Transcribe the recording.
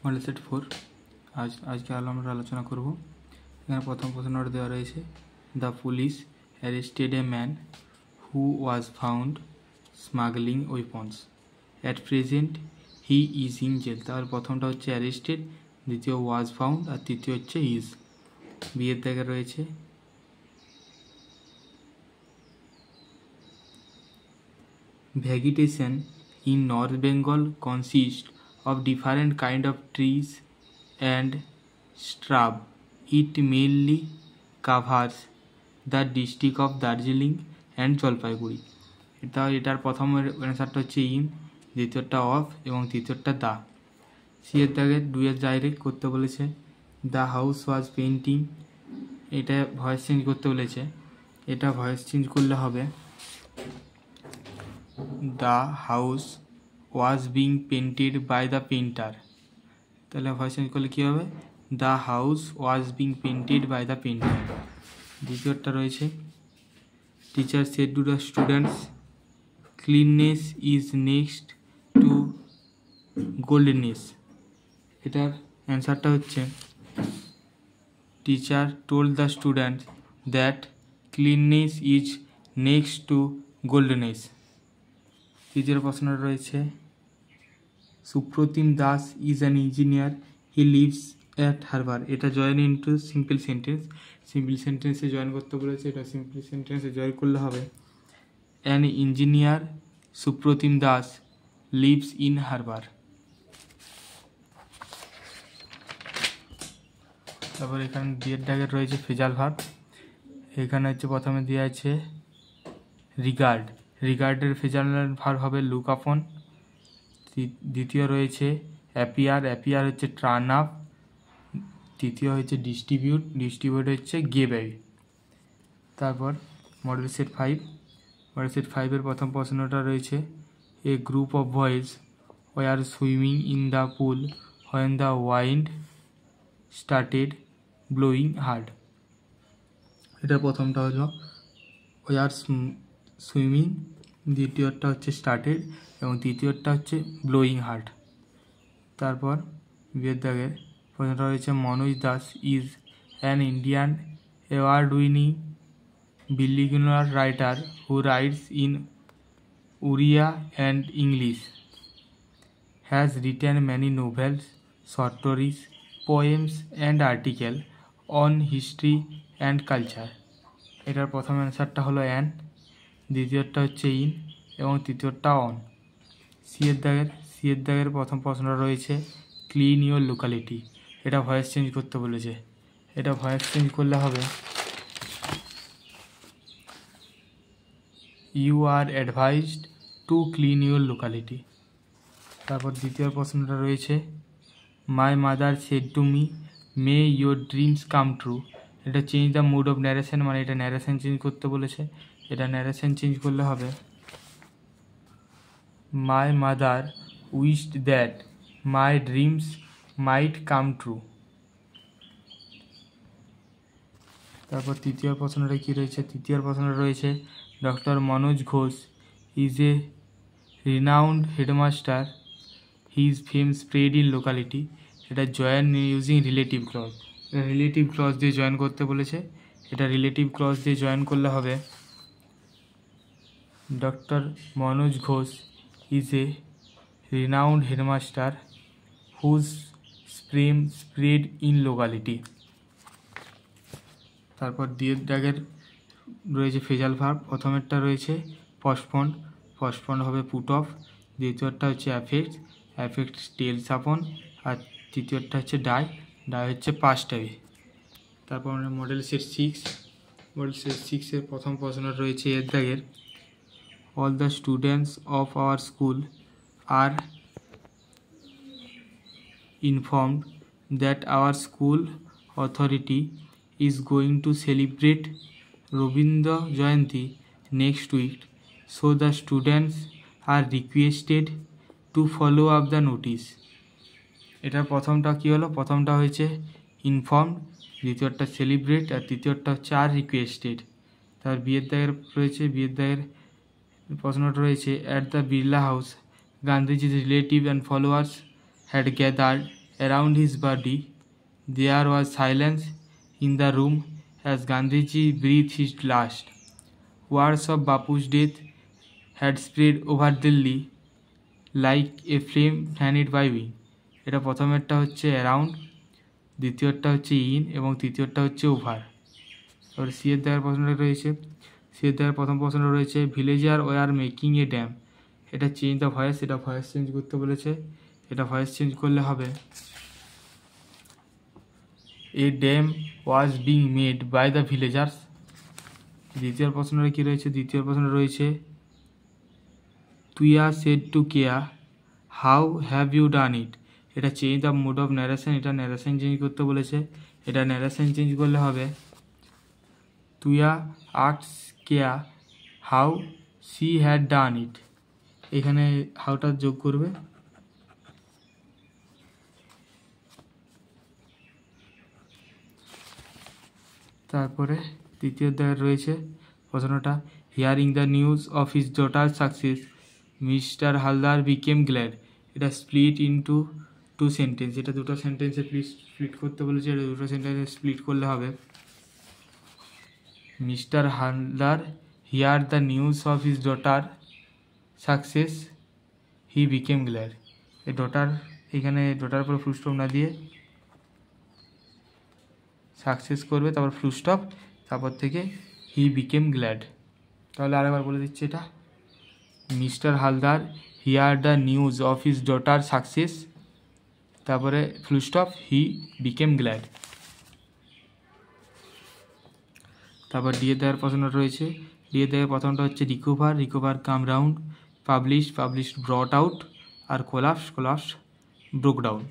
Model set 4 আজকে আমরা আলোচনা করব। এখানে প্রথম প্রশ্নটা দেওয়া রয়েছে, the police arrested a man who was found smuggling weapons, at present he is in jail. তাহলে প্রথমটা হচ্ছে অ্যারেস্টেড, দ্বিতীয় ওয়াজ ফাউন্ড, আর তৃতীয় হচ্ছে ইজ। বিয়ের দাগে রয়েছে vegetation in North Bengal consists of different kind of trees and shrub. It mainly covers the district of Darjeeling and Jalpaiguri. এটার প্রথম অ্যান্সারটা হচ্ছে ইন, দ্বিতীয়টা অফ এবং তৃতীয়টা দা। সি এর দাগে ডুয়ের ডাইরেক্ট করতে বলেছে, দ্য হাউস ওয়াজ পেন্টিং, এটা ভয়েস চেঞ্জ করতে বলেছে। এটা ভয়েস চেঞ্জ করলে হবে the house was being painted by the painter। তাহলে ভয়েস চেঞ্জ করলে কী হবে, the house was being painted by the painter। দ্বিতীয়টা রয়েছে, teacher said to the students cleanness is next to godliness। এটার অ্যান্সারটা হচ্ছে teacher told the students that cleanness is next to godliness। তৃতীয় প্রশ্নটা রয়েছে, Supratim Das is an engineer, he lives at harbour. এটা join into simple sentence. Simple সেন্টেন্সে join করতে বলেছে, এটা সিম্পল সেন্টেন্সে জয়েন করলে হবে an engineer Supratim Das lives in harbour. তারপর এখানে ডিয়ের ডাগের রয়েছে ফেজাল ভার্ব। এখানে হচ্ছে প্রথমে দেওয়া আছে রিগার্ড, রিগার্ডের ফেজাল ভার্ব হবে লুক আপন। দ্বিতীয় রয়েছে অ্যাপিয়ার, অ্যাপিয়ার হচ্ছে টার্ন আপ। তৃতীয় হচ্ছে ডিস্ট্রিবিউট, ডিস্ট্রিবিউট হচ্ছে গেভ অ্যাওয়ে। তারপর মডেল সেট 5, মডেল সেট 5-এর প্রথম প্রশ্নটা রয়েছে, a group of boys were swimming in the pool when the wind started blowing hard. এটা প্রথমটা হলো ওয়ার সুইমিং, দ্বিতীয়টা হচ্ছে স্টার্টেড এবং তৃতীয়টা হচ্ছে ব্লোয়িং হার্ট। তারপর বিয়ের দাগের প্রশ্নটা রয়েছে, Manoj Das is an Indian award winning bilingual writer who writes in Oriya and English, has written many novels, short stories, poems and article on history and culture. এটার প্রথম অ্যান্সারটা হলো অ্যান, দ্বিতীয়টা হচ্ছে ইন এবং তৃতীয়টা অন। সি এর দাগের প্রথম প্রশ্নটা রয়েছে, ক্লিন ইউর লোকালিটি। এটা ভয়েস চেঞ্জ করতে বলেছে, এটা ভয়েস চেঞ্জ করলে হবে you are advised to clean your locality. তারপর দ্বিতীয় প্রশ্নটা রয়েছে, my mother said to me may your dreams come true. এটা change the mood of narration, মানে এটা ন্যারেশন চেঞ্জ করতে বলেছে। এটা ন্যারেশন চেঞ্জ করলে হবে my mother wished that my dreams might come true. তারপর তৃতীয় প্রশ্নটা কী রয়েছে, তৃতীয় প্রশ্নটা রয়েছে, doctor Manoj Ghosh is a renowned headmaster, his fame spread in locality. এটা জয়েন ইউজিং রিলেটিভ ক্লজ, এটা রিলেটিভ ক্লজ দিয়ে জয়েন করতে বলেছে। এটা রিলেটিভ ক্লজ দিয়ে জয়েন করলে হবে doctor Manoj Ghosh is a renowned headmaster whose fame spread in locality. তারপর দিয়ের ডাগের রয়েছে ফেজাল ভার্ব। প্রথমেরটা রয়েছে পসপন্ড, পসপন্ড হবে পুট অফ। দ্বিতীয়টা হচ্ছে অ্যাফেক্ট, অ্যাফেক্ট টেলস আপন। আর তৃতীয়টা হচ্ছে ডাই, ডাই হচ্ছে পাস্ট টাইমে। তারপর আমরা মডেল সেট 6, মডেল সেট 6-এর প্রথম প্রশ্ন রয়েছে এর দাগের, all the students of our school are informed that our school authority is going to celebrate Rabindra Jayanti next week, so the students are requested to follow up the notice। এটার প্রথমটা কী হলো, প্রথমটা হয়েছে ইনফর্ম, দ্বিতীয়টা celebrate আর তৃতীয়টা হচ্ছে are requested. তার বিয়ের দাগের রয়েছে, বিয়ের দাগের প্রশ্নটা রয়েছে, অ্যাট দ্য বিড়লা হাউস গান্ধীজির relative and followers had gathered around his body. There was silence in the room as Gandhiji breathed his last. Words of Bapu's death had spread over Delhi like a flame fanned by wind. এটা প্রথমেরটা হচ্ছে around, দ্বিতীয়টা হচ্ছে in এবং তৃতীয়টা হচ্ছে over. তারপরে C এর দাগের প্রশ্নটা রয়েছে, সি এর দাগের প্রথম প্রশ্নটা রয়েছে villager were making a dam. এটা চেঞ্জ দ্য ভয়েস, এটা ভয়েস চেঞ্জ করতে বলেছে, এটা ভয়েস চেঞ্জ করলে হবে a dam was being made by the villagers. দ্বিতীয় প্রশ্নটা কী রয়েছে, দ্বিতীয় প্রশ্ন রয়েছে Tuiya said to Kea how have you done it. এটা change the mood of narration, এটা ন্যারেশন চেঞ্জ করতে বলেছে, এটা ন্যারেশন চেঞ্জ করলে হবে Tuiya asks Kea how she had ডান ইট। এখানে হাউটা যোগ করবে। তারপরে তৃতীয় অধ্যায়ে রয়েছে প্রশ্নটা hearing the news of his daughter success mister Haldar became glad. এটা স্প্লিট ইন্টু টু সেন্টেন্স, এটা দুটো সেন্টেন্সে স্প্লিট করতে বলেছে, এটা দুটো সেন্টেন্সে স্প্লিট করলে হবে mister Haldar hear the news of his daughter success he became glad. এই ডটার, এখানে ডটার পরে ফুল স্টপ না দিয়ে সাকসেস করবে, তারপর ফুল স্টপ, তারপর থেকে হি বিকেম গ্ল্যাড। তাহলে আরেকবার বলে দিচ্ছি, এটা Mr Haldar hear the news of his daughter success, তারপরে full stop, he became glad. তারপর ডিএর দেওয়ার প্রশ্নটা রয়েছে, ডিএর দেওয়ার প্রথমটা হচ্ছে recover, recover come round, publish, publish brought out, আর কোলাপস, কোলাপস ব্রোক ডাউন।